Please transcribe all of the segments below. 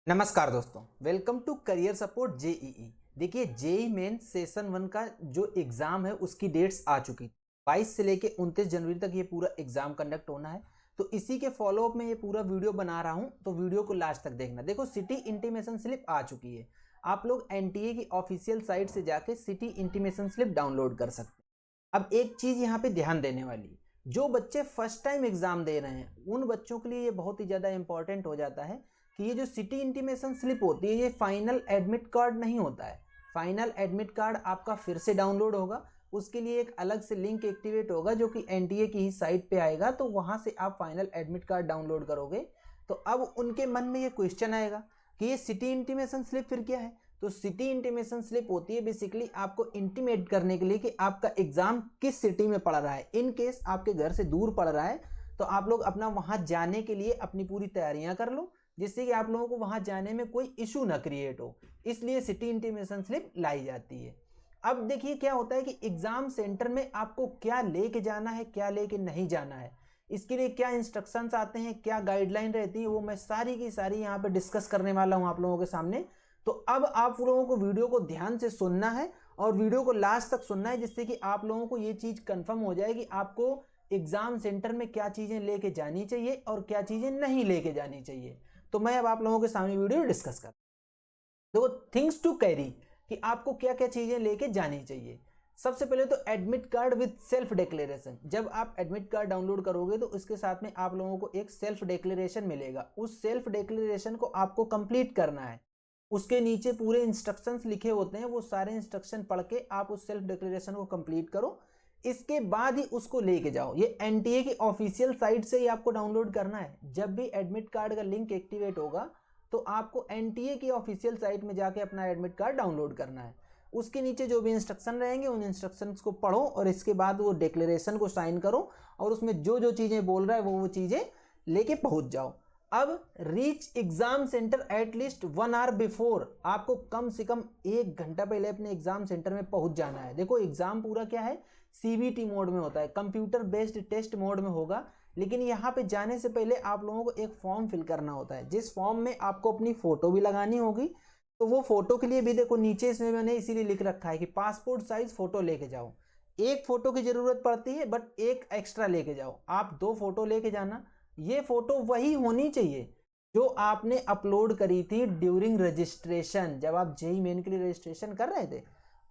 नमस्कार दोस्तों, welcome to career support JEE. देखिए, जेई मेन सेशन 1 का जो एग्ज़ाम है उसकी डेट्स आ चुकी। 22 से लेके 29 जनवरी तक ये पूरा एग्ज़ाम कंडक्ट होना है। तो इसी के फॉलोअप में ये पूरा वीडियो बना रहा हूँ, तो वीडियो को लास्ट तक देखना। देखो, सिटी इंटीमेशन स्लिप आ चुकी है। आप लोग एनटीए की ऑफिशियल साइट से जाके सिटी इंटीमेशन स्लिप डाउनलोड कर सकते हैं। अब एक चीज़ यहाँ पे ध्यान देने वाली, जो बच्चे फर्स्ट टाइम एग्ज़ाम दे रहे हैं उन बच्चों के लिए ये बहुत ही ज़्यादा इंपॉर्टेंट हो जाता है कि ये जो सिटी इंटीमेशन स्लिप होती है ये फाइनल एडमिट कार्ड नहीं होता है। फाइनल एडमिट कार्ड आपका फिर से डाउनलोड होगा, उसके लिए एक अलग से लिंक एक्टिवेट होगा जो कि एनटीए की ही साइट पे आएगा, तो वहाँ से आप फाइनल एडमिट कार्ड डाउनलोड करोगे। तो अब उनके मन में ये क्वेश्चन आएगा कि ये सिटी इंटीमेशन स्लिप फिर क्या है। तो सिटी इंटीमेशन स्लिप होती है बेसिकली आपको इंटीमेट करने के लिए कि आपका एग्जाम किस सिटी में पड़ रहा है। इन केस आपके घर से दूर पड़ रहा है तो आप लोग अपना वहाँ जाने के लिए अपनी पूरी तैयारियां कर लो, जिससे कि आप लोगों को वहां जाने में कोई इशू ना क्रिएट हो। इसलिए सिटी इंटीमेशन स्लिप लाई जाती है। अब देखिए क्या होता है कि एग्जाम सेंटर में आपको क्या लेके जाना है, क्या लेके नहीं जाना है, इसके लिए क्या इंस्ट्रक्शंस आते हैं, क्या गाइडलाइन रहती है, वो मैं सारी की सारी यहाँ पे डिस्कस करने वाला हूँ आप लोगों के सामने। तो अब आप लोगों को वीडियो को ध्यान से सुनना है और वीडियो को लास्ट तक सुनना है, जिससे कि आप लोगों को ये चीज कंफर्म हो जाए कि आपको एग्जाम सेंटर में क्या चीजें लेके जानी चाहिए और क्या चीजें नहीं लेके जानी चाहिए। तो मैं अब आप लोगों के सामने वीडियो डिस्कस कर, देखो थिंग्स टू कैरी कि आपको क्या क्या चीजें लेके जानी चाहिए। सबसे पहले तो admit card with self declaration. जब आप एडमिट कार्ड डाउनलोड करोगे तो उसके साथ में आप लोगों को एक सेल्फ डिक्लेरेशन मिलेगा। उस सेल्फ डिक्लेरेशन को आपको कंप्लीट करना है। उसके नीचे पूरे इंस्ट्रक्शंस लिखे होते हैं, वो सारे इंस्ट्रक्शन पढ़ के आप उस सेल्फ डिक्लेरेशन को कंप्लीट करो। इसके बाद ही उसको लेके जाओ। ये एनटीए की ऑफिशियल साइट से ही आपको डाउनलोड करना है। जब भी एडमिट कार्ड का लिंक एक्टिवेट होगा तो आपको एनटीए की ऑफिशियल साइट में जाके अपना एडमिट कार्ड डाउनलोड करना है। उसके नीचे जो भी इंस्ट्रक्शन रहेंगे उन इंस्ट्रक्शंस को पढ़ो और इसके बाद वो डिक्लेरेशन को साइन करो और उसमें जो जो चीज़ें बोल रहा है वो चीज़ें लेके पहुंच जाओ। अब reach exam centre at least 1 hour before. आपको कम से कम 1 घंटा पहले अपने एग्जाम सेंटर में पहुंच जाना है। देखो, एग्जाम पूरा क्या है, सीबीटी मोड में होता है, कंप्यूटर बेस्ड टेस्ट मोड में होगा। लेकिन यहाँ पे जाने से पहले आप लोगों को एक फॉर्म फिल करना होता है, जिस फॉर्म में आपको अपनी फोटो भी लगानी होगी। तो वो फोटो के लिए भी देखो नीचे इसमें मैंने इसीलिए लिख रखा है कि पासपोर्ट साइज फोटो लेके जाओ। एक फोटो की जरूरत पड़ती है बट एक एक्स्ट्रा लेके जाओ। आप 2 फोटो लेके जाना। ये फोटो वही होनी चाहिए जो आपने अपलोड करी थी ड्यूरिंग रजिस्ट्रेशन। जब आप जेई मेन के लिए रजिस्ट्रेशन कर रहे थे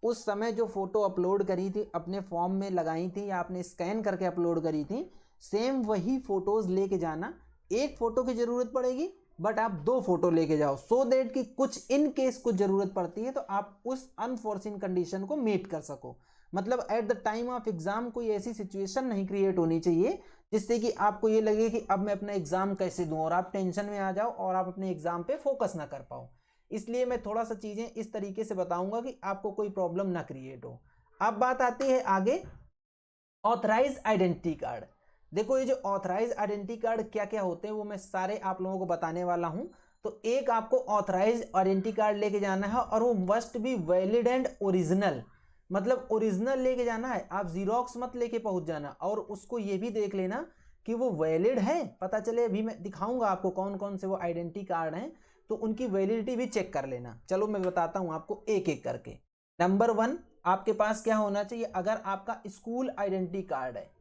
उस समय जो फोटो अपलोड करी थी, अपने फॉर्म में लगाई थी या आपने स्कैन करके अपलोड करी थी, सेम वही फोटोज लेके जाना। एक फोटो की जरूरत पड़ेगी बट आप 2 फोटो लेके जाओ, सो दैट कि कुछ इन केस कुछ जरूरत पड़ती है तो आप उस अनफॉर्चून कंडीशन को मीट कर सको। मतलब at the time of exam कोई ऐसी सिचुएशन नहीं क्रिएट होनी चाहिए जिससे कि आपको ये लगे कि अब मैं अपना एग्जाम कैसे दूं और आप टेंशन में आ जाओ और आप अपने एग्जाम पे फोकस ना कर पाओ। इसलिए मैं थोड़ा सा चीजें इस तरीके से बताऊंगा कि आपको कोई प्रॉब्लम ना क्रिएट हो। अब बात आती है आगे ऑथराइज आइडेंटिटी कार्ड। देखो, ये जो ऑथराइज आइडेंटिटी कार्ड क्या क्या होते हैं वो मैं सारे आप लोगों को बताने वाला हूं। तो एक आपको ऑथराइज आइडेंटिटी कार्ड लेके जाना है और वो must be valid and original. मतलब ओरिजिनल लेके जाना है, आप जीरोक्स मत लेके पहुंच जाना। और उसको ये भी देख लेना कि वो वैलिड है। पता चले, अभी मैं दिखाऊंगा आपको कौन कौन से वो आइडेंटिटी कार्ड हैं, तो उनकी वैलिडिटी भी चेक कर लेना। चलो मैं बताता हूं आपको एक एक करके। नंबर 1, आपके पास क्या होना चाहिए, अगर आपका स्कूल आइडेंटिटी कार्ड है,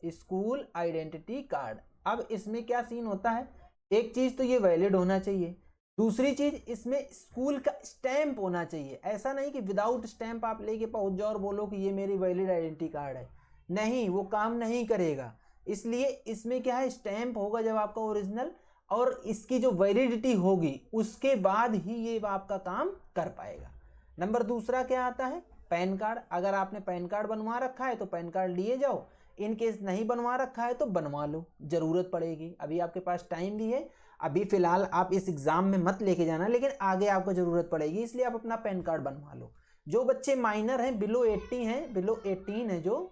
स्कूल आइडेंटिटी कार्ड। अब इसमें क्या सीन होता है, एक चीज तो ये वैलिड होना चाहिए, दूसरी चीज इसमें स्कूल का स्टैंप होना चाहिए। ऐसा नहीं कि विदाउट स्टैंप आप लेके पहुंच जाओ और बोलो कि ये मेरी वैलिड आइडेंटिटी कार्ड है, नहीं, वो काम नहीं करेगा। इसलिए इसमें क्या है, स्टैंप होगा जब आपका ओरिजिनल, और इसकी जो वैलिडिटी होगी उसके बाद ही ये आपका काम कर पाएगा। नंबर दूसरा क्या आता है, पैन कार्ड। अगर आपने पैन कार्ड बनवा रखा है तो पैन कार्ड लिए जाओ, इन केस नहीं बनवा रखा है तो बनवा लो, जरूरत पड़ेगी। अभी आपके पास टाइम भी है, अभी फिलहाल आप इस एग्जाम में मत लेके जाना, लेकिन आगे आपको जरूरत पड़ेगी, इसलिए आप अपना पैन कार्ड बनवा लो। जो बच्चे माइनर हैं, बिलो 80 हैं, बिलो 18 है जो,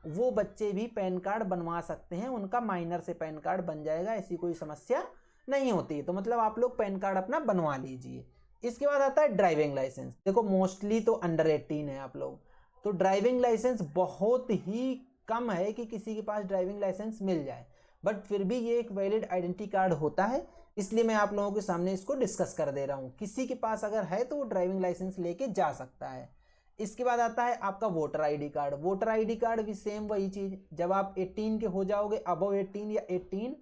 वो बच्चे भी पैन कार्ड बनवा सकते हैं, उनका माइनर से पैन कार्ड बन जाएगा, ऐसी कोई समस्या नहीं होती। तो मतलब आप लोग पैन कार्ड अपना बनवा लीजिए। इसके बाद आता है ड्राइविंग लाइसेंस। देखो, मोस्टली तो अंडर 18 है आप लोग, तो ड्राइविंग लाइसेंस बहुत ही कम है कि किसी के पास ड्राइविंग लाइसेंस मिल जाए, बट फिर भी ये एक वैलिड आइडेंटिटी कार्ड होता है। इसलिए मैं आप लोगों के सामने इसको डिस्कस कर दे रहा हूँ। किसी के पास अगर है तो वो ड्राइविंग लाइसेंस लेके जा सकता है। इसके बाद आता है आपका voter ID card. Voter ID card भी सेम वही चीज़, जब आप 18 के हो जाओगे, अबव 18 या 18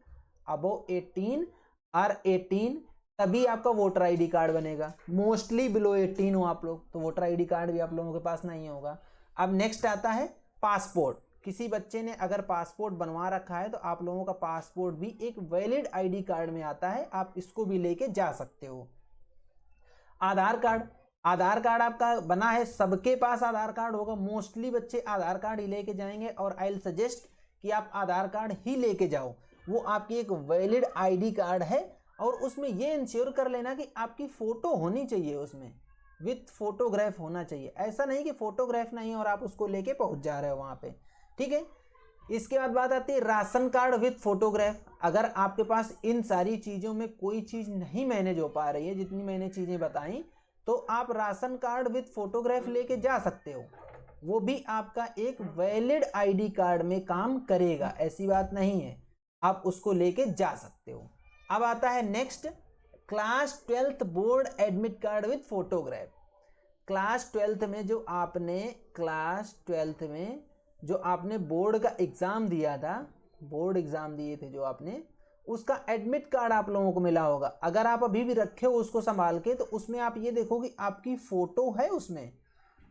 अबव 18 और 18, तभी आपका वोटर आईडी कार्ड बनेगा। मोस्टली बिलो 18 हो आप लोग तो वोटर आईडी कार्ड भी आप लोगों के पास नहीं होगा। अब नेक्स्ट आता है पासपोर्ट। किसी बच्चे ने अगर पासपोर्ट बनवा रखा है तो आप लोगों का पासपोर्ट भी एक वैलिड आईडी कार्ड में आता है, आप इसको भी लेके जा सकते हो। आधार कार्ड, आधार कार्ड आपका बना है, सबके पास आधार कार्ड होगा, मोस्टली बच्चे आधार कार्ड ही लेके जाएंगे और आई विल सजेस्ट कि आप आधार कार्ड ही लेके जाओ। वो आपकी एक वैलिड आईडी कार्ड है और उसमें ये इंश्योर कर लेना कि आपकी फ़ोटो होनी चाहिए, उसमें विथ फोटोग्राफ होना चाहिए। ऐसा नहीं कि फोटोग्राफ नहीं और आप उसको लेके पहुंच जा रहे हो वहाँ पे, ठीक है। इसके बाद बात आती है राशन कार्ड विथ फोटोग्राफ। अगर आपके पास इन सारी चीज़ों में कोई चीज़ नहीं मैनेज हो पा रही है, जितनी मैंने चीज़ें बताई, तो आप राशन कार्ड विथ फोटोग्राफ लेके जा सकते हो। वो भी आपका एक वैलिड आईडी कार्ड में काम करेगा, ऐसी बात नहीं है, आप उसको लेके जा सकते हो। अब आता है next, class 12th board admit card with photograph. Class 12th में जो आपने बोर्ड का एग्ज़ाम दिया था, बोर्ड एग्ज़ाम दिए थे जो आपने, उसका एडमिट कार्ड आप लोगों को मिला होगा। अगर आप अभी भी रखे हो उसको संभाल के, तो उसमें आप ये देखो कि आपकी फ़ोटो है उसमें।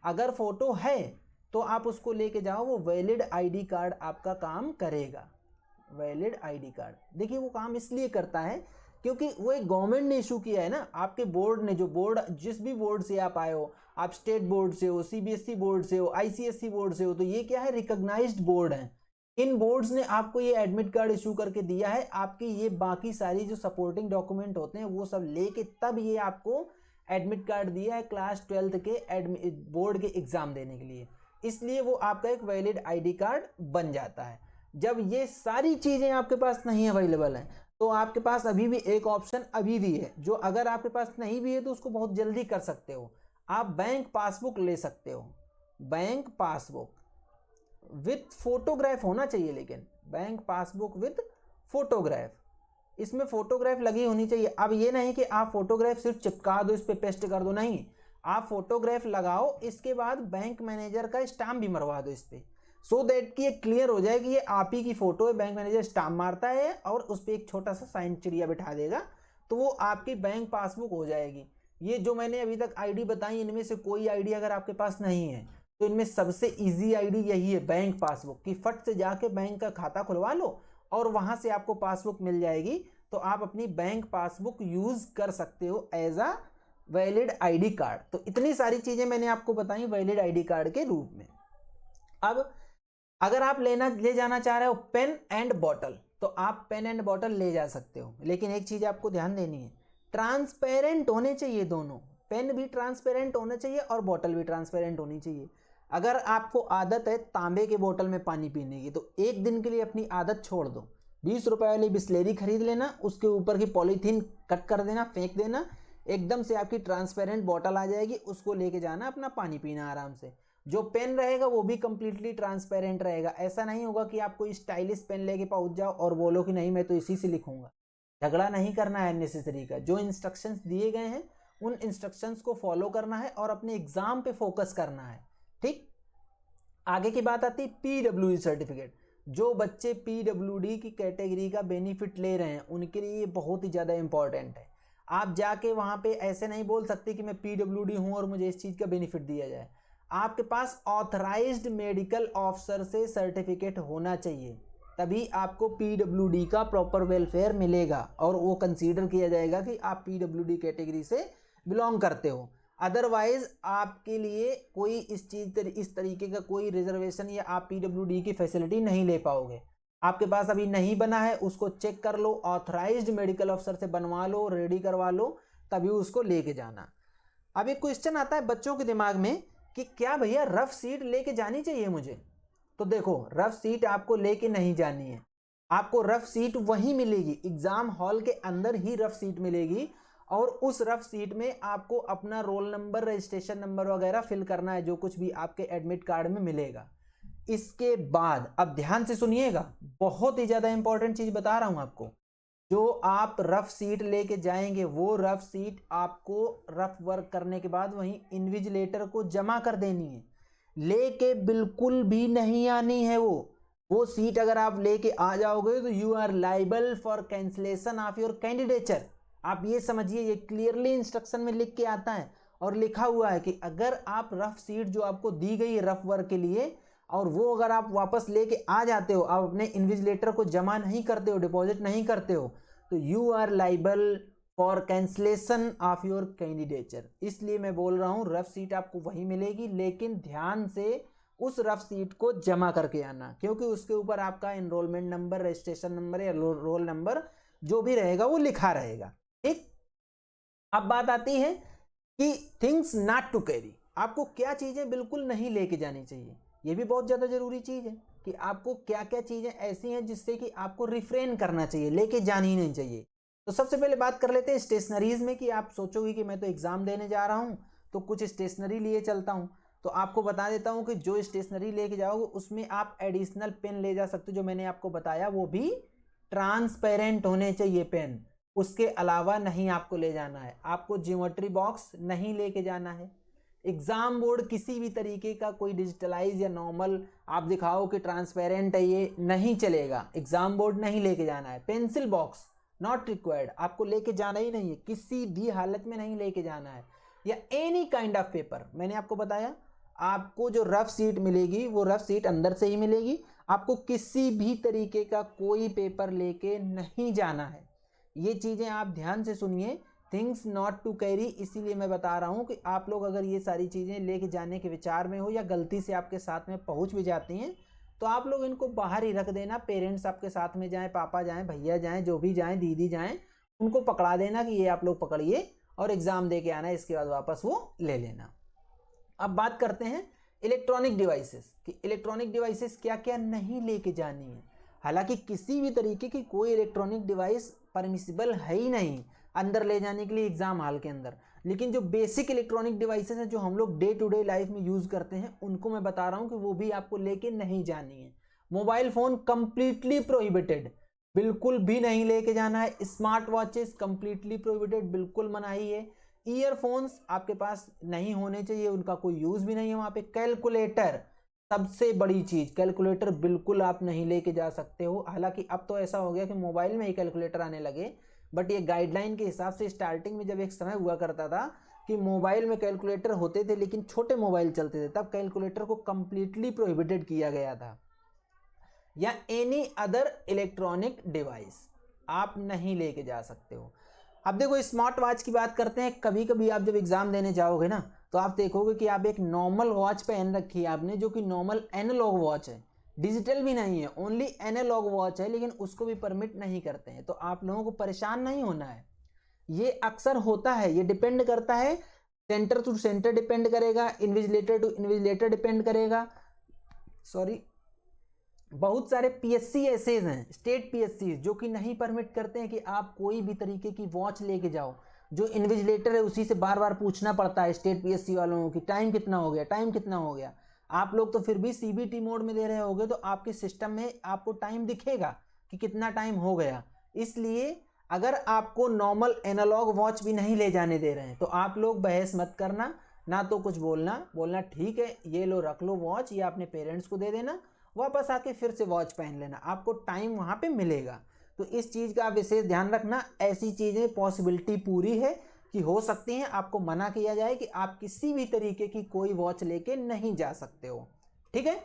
अगर फ़ोटो है तो आप उसको लेके जाओ, वो वैलिड आईडी कार्ड आपका काम करेगा। वैलिड आईडी कार्ड, देखिए वो काम इसलिए करता है क्योंकि वो एक गवर्नमेंट ने इशू किया है ना, आपके बोर्ड ने, जो बोर्ड, जिस भी बोर्ड से आप आए हो, आप स्टेट बोर्ड से हो, सीबीएसई बोर्ड से हो, आईसीएसई बोर्ड से हो, तो ये क्या है, रिकॉग्नाइज्ड बोर्ड है। इन बोर्ड्स ने आपको ये एडमिट कार्ड इशू करके दिया है। आपकी ये बाकी सारी जो सपोर्टिंग डॉक्यूमेंट होते हैं वो सब लेके तब ये आपको एडमिट कार्ड दिया है क्लास 12th के बोर्ड के एग्ज़ाम देने के लिए। इसलिए वो आपका एक वैलिड आईडी कार्ड बन जाता है। जब ये सारी चीज़ें आपके पास नहीं अवेलेबल हैं तो आपके पास अभी भी एक ऑप्शन अभी भी है, जो अगर आपके पास नहीं भी है तो उसको बहुत जल्दी कर सकते हो, आप बैंक पासबुक ले सकते हो। बैंक पासबुक विथ फोटोग्राफ होना चाहिए, लेकिन बैंक पासबुक विथ फोटोग्राफ, इसमें फोटोग्राफ लगी होनी चाहिए। अब ये नहीं कि आप फोटोग्राफ सिर्फ चिपका दो, इस पर पेस्ट कर दो, नहीं, आप फोटोग्राफ लगाओ, इसके बाद बैंक मैनेजर का स्टाम्प भी मरवा दो इस पर, सो दैट कि ये क्लियर हो जाए कि ये आप ही की फ़ोटो है। बैंक मैनेजर स्टाम्प मारता है और उस पर एक छोटा सा साइन चिड़िया बिठा देगा, तो वो आपकी बैंक पासबुक हो जाएगी। ये जो मैंने अभी तक आईडी बताई, इनमें से कोई आईडी अगर आपके पास नहीं है तो इनमें सबसे इजी आईडी यही है, बैंक पासबुक की। फट से जाके बैंक का खाता खुलवा लो और वहाँ से आपको पासबुक मिल जाएगी, तो आप अपनी बैंक पासबुक यूज़ कर सकते हो as a valid ID card. तो इतनी सारी चीज़ें मैंने आपको बताई वैलिड आईडी कार्ड के रूप में। अब अगर आप ले जाना चाह रहे हो पेन एंड बॉटल, तो आप पेन एंड बॉटल ले जा सकते हो, लेकिन एक चीज़ आपको ध्यान देनी है, ट्रांसपेरेंट होने चाहिए दोनों। पेन भी ट्रांसपेरेंट होना चाहिए और बॉटल भी ट्रांसपेरेंट होनी चाहिए। अगर आपको आदत है तांबे के बोतल में पानी पीने की, तो एक दिन के लिए अपनी आदत छोड़ दो, 20 रुपए वाली बिस्लेरी खरीद लेना, उसके ऊपर की पॉलीथीन कट कर देना, फेंक देना, एकदम से आपकी ट्रांसपेरेंट बॉटल आ जाएगी, उसको लेके जाना, अपना पानी पीना आराम से। जो पेन रहेगा वो भी कंप्लीटली ट्रांसपेरेंट रहेगा। ऐसा नहीं होगा कि आप कोई स्टाइलिश पेन लेके पहुंच जाओ और बोलो कि नहीं मैं तो इसी से लिखूंगा। झगड़ा नहीं करना है अननेसेसरी का। जो इंस्ट्रक्शंस दिए गए हैं उन इंस्ट्रक्शंस को फॉलो करना है और अपने एग्जाम पे फोकस करना है, ठीक। आगे की बात आती है पीडब्ल्यूडी सर्टिफिकेट। जो बच्चे पीडब्ल्यूडी की कैटेगरी का बेनिफिट ले रहे हैं उनके लिए ये बहुत ही ज़्यादा इंपॉर्टेंट है। आप जाके वहाँ पे ऐसे नहीं बोल सकते कि मैं पीडब्ल्यूडी हूँ और मुझे इस चीज़ का बेनिफिट दिया जाए। आपके पास ऑथराइज्ड मेडिकल ऑफिसर से सर्टिफिकेट होना चाहिए, तभी आपको पीडब्ल्यूडी का प्रॉपर वेलफेयर मिलेगा और वो कंसीडर किया जाएगा कि आप पीडब्ल्यूडी कैटेगरी से बिलोंग करते हो। अदरवाइज आपके लिए कोई इस तरीके का कोई रिजर्वेशन या आप पीडब्ल्यूडी की फैसिलिटी नहीं ले पाओगे। आपके पास अभी नहीं बना है, उसको चेक कर लो, ऑथराइज्ड मेडिकल ऑफिसर से बनवा लो, रेडी करवा लो, तभी उसको लेके जाना। अब एक क्वेश्चन आता है बच्चों के दिमाग में कि क्या भैया रफ सीट लेके जानी चाहिए मुझे? तो देखो, रफ सीट आपको लेके नहीं जानी है, आपको रफ सीट वहीं मिलेगी, एग्जाम हॉल के अंदर ही रफ सीट मिलेगी और उस रफ सीट में आपको अपना रोल नंबर, रजिस्ट्रेशन नंबर वगैरह फिल करना है, जो कुछ भी आपके एडमिट कार्ड में मिलेगा। इसके बाद अब ध्यान से सुनिएगा, बहुत ही ज़्यादा इंपॉर्टेंट चीज़ बता रहा हूँ आपको। जो आप रफ सीट लेके जाएंगे वो रफ सीट आपको रफ वर्क करने के बाद वहीं इन्विजिलेटर को जमा कर देनी है, लेके बिल्कुल भी नहीं आनी है। वो सीट अगर आप लेके आ जाओगे तो you are liable for cancellation of your candidature. आप ये समझिए, ये क्लियरली इंस्ट्रक्शन में लिख के आता है और लिखा हुआ है कि अगर आप रफ सीट जो आपको दी गई है रफ वर्क के लिए, और वो अगर आप वापस लेके आ जाते हो, आप अपने इन्विजिलेटर को जमा नहीं करते हो, डिपॉजिट नहीं करते हो, तो you are liable for cancellation of your candidature. इसलिए मैं बोल रहा हूँ रफ सीट आपको वही मिलेगी, लेकिन ध्यान से उस रफ सीट को जमा करके आना, क्योंकि उसके ऊपर आपका एनरोलमेंट नंबर, रजिस्ट्रेशन नंबर या रोल नंबर जो भी रहेगा वो लिखा रहेगा। ठीक, अब बात आती है कि थिंग्स नॉट टू कैरी, आपको क्या चीजें बिल्कुल नहीं लेके जानी चाहिए। ये भी बहुत ज्यादा जरूरी चीज है कि आपको क्या क्या चीजें ऐसी हैं जिससे कि आपको रिफ्रेन करना चाहिए, लेके जानी ही नहीं चाहिए। तो सबसे पहले बात कर लेते हैं स्टेशनरीज में, कि आप सोचोगे कि मैं तो एग्जाम देने जा रहा हूं तो कुछ स्टेशनरी लिए चलता हूं। तो आपको बता देता हूं कि जो स्टेशनरी लेके जाओगे उसमें आप एडिशनल पेन ले जा सकते हो, जो मैंने आपको बताया, वो भी ट्रांसपेरेंट होने चाहिए पेन। उसके अलावा नहीं आपको ले जाना है। आपको ज्योमेट्री बॉक्स नहीं लेके जाना है। एग्जाम बोर्ड किसी भी तरीके का कोई डिजिटलाइज या नॉर्मल आप दिखाओ कि ट्रांसपेरेंट है, ये नहीं चलेगा। एग्जाम बोर्ड नहीं लेके जाना है। पेंसिल बॉक्स नॉट रिक्वायर्ड, आपको लेके जाना ही नहीं है, किसी भी हालत में नहीं लेके जाना है। या एनी काइंड ऑफ पेपर, मैंने आपको बताया आपको जो रफ सीट मिलेगी वो रफ सीट अंदर से ही मिलेगी, आपको किसी भी तरीके का कोई पेपर लेके नहीं जाना है। ये चीजें आप ध्यान से सुनिए, थिंग्स नॉट टू कैरी। इसीलिए मैं बता रहा हूं कि आप लोग अगर ये सारी चीजें लेके जाने के विचार में हो या गलती से आपके साथ में पहुंच भी जाती हैं तो आप लोग इनको बाहर ही रख देना। पेरेंट्स आपके साथ में जाएं, पापा जाएं, भैया जाएं, जो भी जाएं, दीदी जाएं, उनको पकड़ा देना कि ये आप लोग पकड़िए और एग्जाम दे के आना, इसके बाद वापस वो ले लेना। अब बात करते हैं इलेक्ट्रॉनिक डिवाइसेस कि इलेक्ट्रॉनिक डिवाइसेस क्या क्या नहीं लेके जानी है। हालांकि किसी भी तरीके की कोई इलेक्ट्रॉनिक डिवाइस परमिसिबल है ही नहीं अंदर ले जाने के लिए एग्जाम हॉल के अंदर, लेकिन जो बेसिक इलेक्ट्रॉनिक डिवाइसेस हैं जो हम लोग डे टू डे लाइफ में यूज करते हैं उनको मैं बता रहा हूं कि वो भी आपको लेके नहीं जानी है। मोबाइल फोन कंप्लीटली प्रोहिबिटेड, बिल्कुल भी नहीं लेके जाना है। स्मार्ट वॉचेस कंप्लीटली प्रोहिबिटेड, बिल्कुल मनाही है। ईयरफोन्स आपके पास नहीं होने चाहिए, उनका कोई यूज भी नहीं है वहां पे। कैलकुलेटर सबसे बड़ी चीज, कैलकुलेटर बिल्कुल आप नहीं लेके जा सकते हो। हालांकि अब तो ऐसा हो गया कि मोबाइल में ही कैलकुलेटर आने लगे, बट ये गाइडलाइन के हिसाब से स्टार्टिंग में जब एक समय हुआ करता था कि मोबाइल में कैलकुलेटर होते थे लेकिन छोटे मोबाइल चलते थे, तब कैलकुलेटर को कंप्लीटली प्रोहिबिटेड किया गया था। या एनी अदर इलेक्ट्रॉनिक डिवाइस आप नहीं लेके जा सकते हो। अब देखो स्मार्ट वॉच की बात करते हैं। कभी कभी आप जब एग्जाम देने जाओगे ना तो आप देखोगे कि आप एक नॉर्मल वॉच पहन रखी है आपने, जो कि नॉर्मल एनालॉग वॉच है, डिजिटल भी नहीं है, ओनली एनालॉग वॉच है, लेकिन उसको भी परमिट नहीं करते हैं। तो आप लोगों को परेशान नहीं होना है, ये अक्सर होता है। ये डिपेंड करता है, सेंटर टू सेंटर डिपेंड करेगा, इन्विजिलेटर टू इन्विजिलेटर डिपेंड करेगा। सॉरी, बहुत सारे पीएससी ऐसे हैं, स्टेट पीएससी, जो कि नहीं परमिट करते हैं कि आप कोई भी तरीके की वॉच लेके जाओ। जो इन्विजिलेटर है उसी से बार बार पूछना पड़ता है स्टेट पीएससी वालों को कि टाइम कितना हो गया, टाइम कितना हो गया। आप लोग तो फिर भी सीबीटी मोड में दे रहे होगे तो आपके सिस्टम में आपको टाइम दिखेगा कि कितना टाइम हो गया। इसलिए अगर आपको नॉर्मल एनालॉग वॉच भी नहीं ले जाने दे रहे हैं तो आप लोग बहस मत करना, ना तो कुछ बोलना ठीक है ये लो रख लो वॉच, या अपने पेरेंट्स को दे देना, वापस आके फिर से वॉच पहन लेना, आपको टाइम वहां पे मिलेगा। तो इस चीज का विशेष ध्यान रखना। ऐसी चीजें पॉसिबिलिटी पूरी है कि हो सकती हैं, आपको मना किया जाए कि आप किसी भी तरीके की कोई वॉच लेके नहीं जा सकते हो। ठीक है।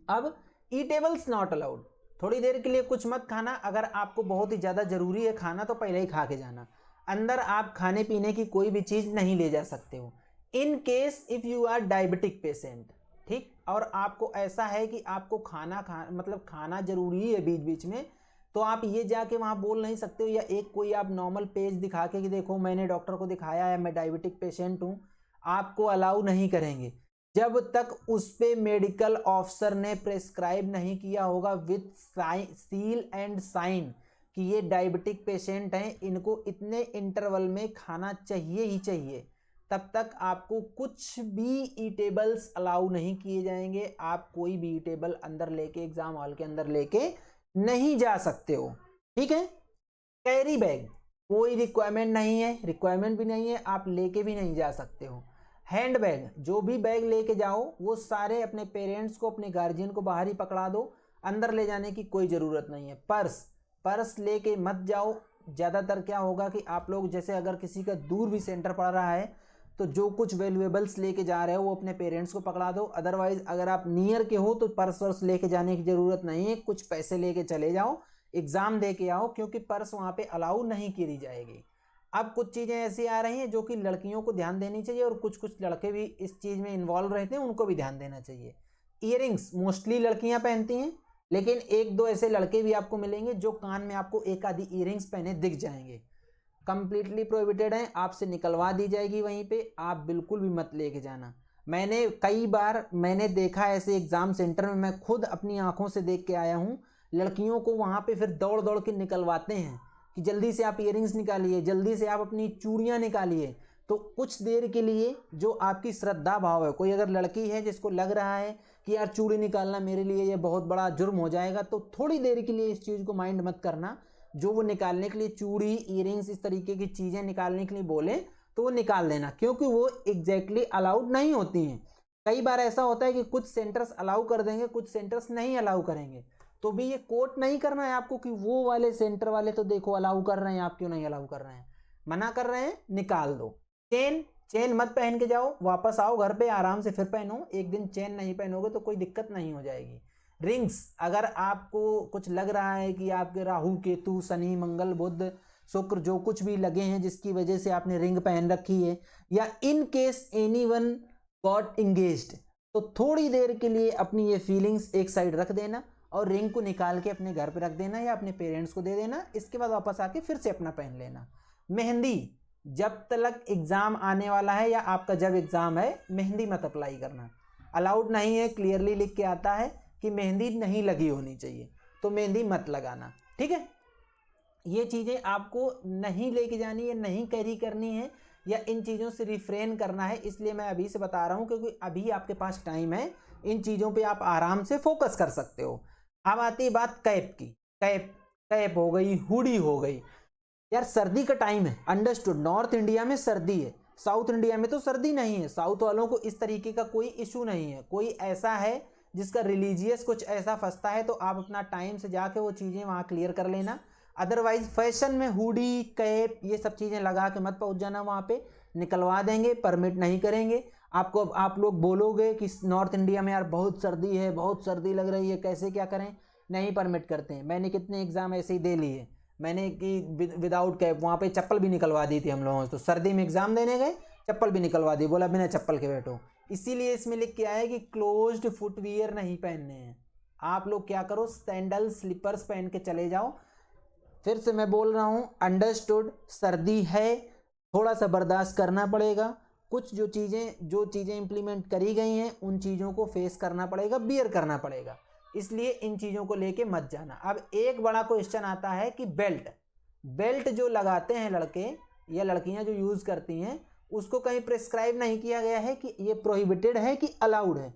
अब ईटेबल्स नॉट अलाउड, थोड़ी देर के लिए कुछ मत खाना। अगर आपको बहुत ही ज्यादा जरूरी है खाना तो पहले ही खा के जाना। अंदर आप खाने पीने की कोई भी चीज नहीं ले जा सकते हो, in case if you are diabetic patient. ठीक, और आपको ऐसा है कि आपको खाना जरूरी है बीच बीच में, तो आप ये जाके वहां बोल नहीं सकते हो, या एक कोई आप नॉर्मल पेज दिखा के कि देखो मैंने डॉक्टर को दिखाया है, मैं डायबिटिक पेशेंट हूं, आपको अलाउ नहीं करेंगे जब तक उस पे मेडिकल ऑफिसर ने प्रेस्क्राइब नहीं किया होगा विथ सील एंड साइन कि ये डायबिटिक पेशेंट हैं, इनको इतने इंटरवल में खाना चाहिए ही चाहिए। तब तक आपको कुछ भी ईटेबल्स अलाउ नहीं किए जाएंगे। आप कोई भी ईटेबल अंदर लेके एग्जाम हॉल के अंदर लेके नहीं जा सकते हो। ठीक है। कैरी बैग कोई रिक्वायरमेंट नहीं है, रिक्वायरमेंट भी नहीं है, आप लेके भी नहीं जा सकते हो। हैंड बैग, जो भी बैग लेके जाओ वो सारे अपने पेरेंट्स को, अपने गार्जियन को बाहर ही पकड़ा दो, अंदर ले जाने की कोई ज़रूरत नहीं है। पर्स, पर्स लेके मत जाओ। ज़्यादातर क्या होगा कि आप लोग जैसे अगर किसी का दूर भी सेंटर पड़ रहा है तो जो कुछ वैल्यूएबल्स लेके जा रहे हो वो अपने पेरेंट्स को पकड़ा दो। अदरवाइज अगर आप नियर के हो तो पर्स वर्स लेके जाने की ज़रूरत नहीं है, कुछ पैसे लेके चले जाओ, एग्ज़ाम दे के आओ, क्योंकि पर्स वहाँ पे अलाउ नहीं करी जाएगी। अब कुछ चीज़ें ऐसी आ रही हैं जो कि लड़कियों को ध्यान देनी चाहिए और कुछ कुछ लड़के भी इस चीज़ में इन्वॉल्व रहते हैं, उनको भी ध्यान देना चाहिए। ईयरिंग्स मोस्टली लड़कियां पहनती हैं, लेकिन एक दो ऐसे लड़के भी आपको मिलेंगे जो कान में आपको एक आधी ईयरिंग्स पहने दिख जाएंगे। कंप्लीटली प्रोहिबिटेड है, आपसे निकलवा दी जाएगी वहीं पे, आप बिल्कुल भी मत लेके जाना। मैंने कई बार मैंने देखा ऐसे एग्ज़ाम सेंटर में, मैं खुद अपनी आंखों से देख के आया हूँ, लड़कियों को वहाँ पे फिर दौड़ दौड़ के निकलवाते हैं कि जल्दी से आप ईयरिंग्स निकालिए, जल्दी से आप अपनी चूड़ियाँ निकालिए। तो कुछ देर के लिए जो आपकी श्रद्धा भाव है, कोई अगर लड़की है जिसको लग रहा है कि यार चूड़ी निकालना मेरे लिए ये बहुत बड़ा जुर्म हो जाएगा, तो थोड़ी देर के लिए इस चीज़ को माइंड मत करना। जो वो निकालने के लिए चूड़ी, ईयरिंग्स, इस तरीके की चीज़ें निकालने के लिए बोले तो वो निकाल देना, क्योंकि वो एग्जैक्टली अलाउड नहीं होती हैं। कई बार ऐसा होता है कि कुछ सेंटर्स अलाउ कर देंगे, कुछ सेंटर्स नहीं अलाउ करेंगे, तो भी ये कोट नहीं करना है आपको कि वो वाले सेंटर वाले तो देखो अलाउ कर रहे हैं, आप क्यों नहीं अलाउ कर रहे हैं। मना कर रहे हैं, निकाल दो। चेन, चेन मत पहन के जाओ, वापस आओ घर पे आराम से फिर पहनो। एक दिन चेन नहीं पहनोगे तो कोई दिक्कत नहीं हो जाएगी। रिंग्स, अगर आपको कुछ लग रहा है कि आपके राहु केतु शनि मंगल बुध शुक्र जो कुछ भी लगे हैं जिसकी वजह से आपने रिंग पहन रखी है, या in case anyone got engaged, तो थोड़ी देर के लिए अपनी ये फीलिंग्स एक साइड रख देना और रिंग को निकाल के अपने घर पे रख देना या अपने पेरेंट्स को दे देना। इसके बाद वापस आके फिर से अपना पहन लेना। मेहंदी, जब तक एग्ज़ाम आने वाला है या आपका जब एग्ज़ाम है, मेहंदी मत अप्लाई करना, अलाउड नहीं है। क्लियरली लिख के आता है कि मेहंदी नहीं लगी होनी चाहिए, तो मेहंदी मत लगाना, ठीक है। ये चीज़ें आपको नहीं लेके जानी है, नहीं कैरी करनी है, या इन चीज़ों से रिफ्रेन करना है। इसलिए मैं अभी से बता रहा हूँ क्योंकि अभी आपके पास टाइम है, इन चीज़ों पे आप आराम से फोकस कर सकते हो। अब आती है बात कैप की। कैप, कैप हो गई, हुडी हो गई। यार सर्दी का टाइम है, अंडरस्टूड, नॉर्थ इंडिया में सर्दी है, साउथ इंडिया में तो सर्दी नहीं है। साउथ वालों को इस तरीके का कोई इशू नहीं है। कोई ऐसा है जिसका रिलीजियस कुछ ऐसा फंसता है तो आप अपना टाइम से जाके वो चीज़ें वहाँ क्लियर कर लेना। अदरवाइज फैशन में हुडी कैप ये सब चीज़ें लगा के मत पहुँच जाना वहाँ पे, निकलवा देंगे, परमिट नहीं करेंगे आपको। आप लोग बोलोगे कि नॉर्थ इंडिया में यार बहुत सर्दी है, बहुत सर्दी लग रही है, कैसे क्या करें, नहीं परमिट करते हैं। मैंने कितने एग्ज़ाम ऐसे ही दे लिए, मैंने कि विदाउट कैप वहाँ पे चप्पल भी निकलवा दी थी हम लोगों से। तो सर्दी में एग्ज़ाम देने गए, चप्पल भी निकलवा दी, बोला बिना चप्पल के बैठो। इसीलिए इसमें लिख के आया है कि क्लोज्ड फुटवियर नहीं पहनने हैं। आप लोग क्या करो, सैंडल स्लीपर्स पहन के चले जाओ। फिर से मैं बोल रहा हूँ, अंडरस्टूड, सर्दी है, थोड़ा सा बर्दाश्त करना पड़ेगा। कुछ जो चीज़ें इंप्लीमेंट करी गई हैं उन चीज़ों को फेस करना पड़ेगा, बियर करना पड़ेगा। इसलिए इन चीज़ों को लेके मत जाना। अब एक बड़ा क्वेश्चन आता है कि बेल्ट, बेल्ट जो लगाते हैं लड़के या लड़कियां जो यूज़ करती हैं, उसको कहीं प्रिस्क्राइब नहीं किया गया है कि ये प्रोहिबिटेड है कि अलाउड है।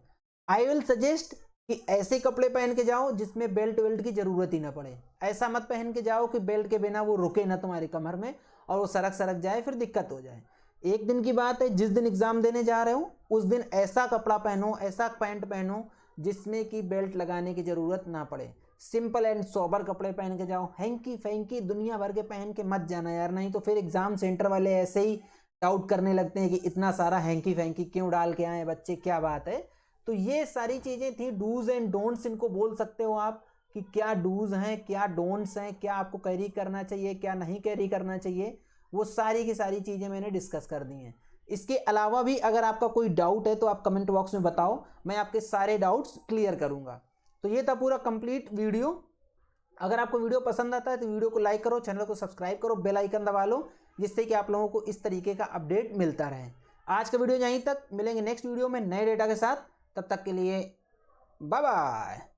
आई विल सजेस्ट कि ऐसे कपड़े पहन के जाओ जिसमें बेल्ट वेल्ट की ज़रूरत ही ना पड़े। ऐसा मत पहन के जाओ कि बेल्ट के बिना वो रुके ना तुम्हारी कमर में और वो सरक सरक जाए, फिर दिक्कत हो जाए। एक दिन की बात है, जिस दिन एग्ज़ाम देने जा रहे हो उस दिन ऐसा कपड़ा पहनो, ऐसा पैंट पहनो जिसमें कि बेल्ट लगाने की ज़रूरत ना पड़े। सिंपल एंड सोबर कपड़े पहन के जाओ। हैंकी फैंकी दुनिया भर के पहन के मत जाना यार, नहीं तो फिर एग्ज़ाम सेंटर वाले ऐसे ही डाउट करने लगते हैं कि इतना सारा हैंकी फैंकी क्यों डाल के आए बच्चे, क्या बात है। तो ये सारी चीज़ें थी, डूज एंड डोंट्स इनको बोल सकते हो आप, कि क्या डूज हैं, क्या डोंट्स हैं, क्या आपको कैरी करना चाहिए, क्या नहीं कैरी करना चाहिए। वो सारी की सारी चीज़ें मैंने डिस्कस कर दी हैं। इसके अलावा भी अगर आपका कोई डाउट है तो आप कमेंट बॉक्स में बताओ, मैं आपके सारे डाउट्स क्लियर करूंगा। तो ये था पूरा कंप्लीट वीडियो। अगर आपको वीडियो पसंद आता है तो वीडियो को लाइक करो, चैनल को सब्सक्राइब करो, बेल आइकन दबा लो, जिससे कि आप लोगों को इस तरीके का अपडेट मिलता रहे। आज का वीडियो यहीं तक, मिलेंगे नेक्स्ट वीडियो में नए डेटा के साथ। तब तक के लिए बाय बाय।